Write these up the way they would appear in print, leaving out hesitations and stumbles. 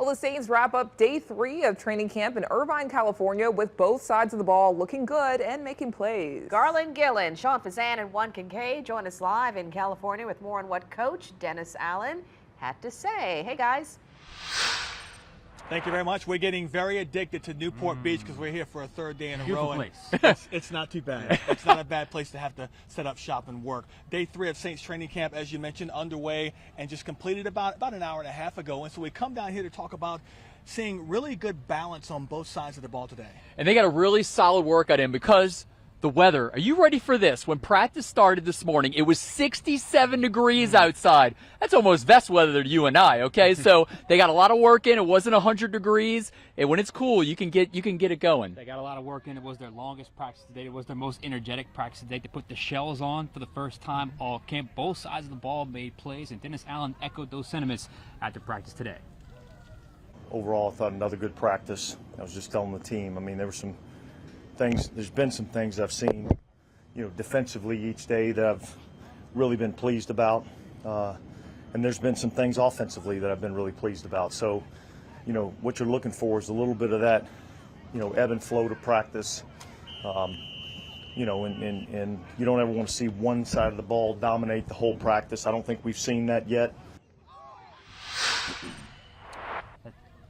Well, the Saints wrap up day 3 of training camp in Irvine, California, with both sides of the ball looking good and making plays. Garland Gillen, Sean Fazan, and Juan Kincaid join us live in California with more on what Coach Dennis Allen had to say. Hey, guys. Thank you very much. We're getting very addicted to Newport Beach because we're here for a third day in a row. Place. It's not too bad. It's not a bad place to have to set up shop and work. Day 3 of Saints training camp, as you mentioned, underway and just completed about an hour and a half ago. And so we come down here to talk about seeing really good balance on both sides of the ball today. And they got a really solid workout in because the weather. Are you ready for this? When practice started this morning, it was 67 degrees outside. That's almost vest weather to you and I, okay? So they got a lot of work in. It wasn't 100 degrees. And when it's cool, you can get it going. They got a lot of work in. It was their longest practice today. It was their most energetic practice today. They put the shells on for the first time all camp. Both sides of the ball made plays, and Dennis Allen echoed those sentiments after practice today. Overall, I thought another good practice. I was just telling the team, I mean, there were some things, there's been some things I've seen, defensively each day that I've really been pleased about. And there's been some things offensively that I've been really pleased about. So, what you're looking for is a little bit of that, ebb and flow to practice. And you don't ever want to see one side of the ball dominate the whole practice. I don't think we've seen that yet.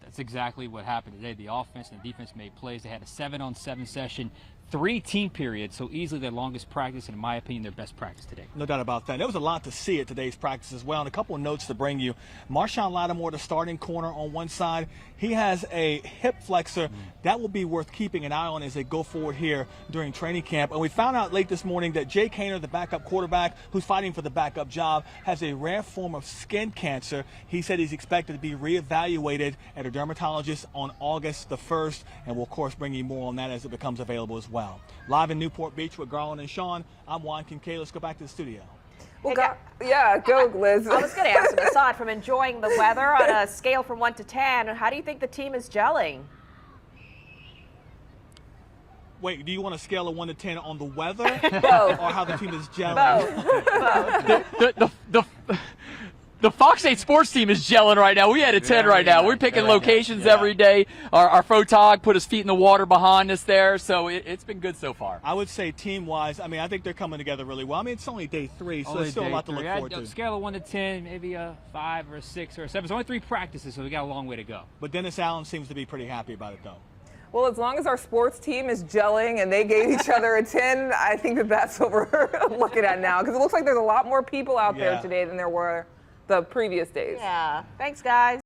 That's exactly what happened today. The offense and the defense made plays. They had a 7-on-7 session, 3 team periods, so easily their longest practice, and in my opinion, their best practice today. No doubt about that. There was a lot to see at today's practice as well. And a couple of notes to bring you. Marshawn Lattimore, the starting corner on one side, he has a hip flexor. That will be worth keeping an eye on as they go forward here during training camp. And we found out late this morning that Jay Kaner, the backup quarterback who's fighting for the backup job, has a rare form of skin cancer. He said he's expected to be reevaluated at a dermatologist on August the 1st. And we'll, of course, bring you more on that as it becomes available as well. Live in Newport Beach with Garland and Sean, I'm Juan Kincaid. Let's go back to the studio. Well, go, Liz. I was going to ask him, aside from enjoying the weather, on a scale from 1 to 10, how do you think the team is gelling? Wait, do you want a scale of 1 to 10 on the weather? Both. Or how the team is gelling? Both. The Fox 8 sports team is gelling right now. We had a 10 right now. We're picking locations every day. Our photog put his feet in the water behind us there, so it's been good so far. I would say team-wise, I think they're coming together really well. It's only day 3, so there's still a lot to look forward to. Scale of 1 to 10, maybe a 5 or a 6 or a 7. It's only 3 practices, so we got a long way to go. But Dennis Allen seems to be pretty happy about it, though. Well, as long as our sports team is gelling and they gave each other a 10, I think that's what we're looking at now, because it looks like there's a lot more people out there today than there were the previous days. Yeah. Thanks, guys.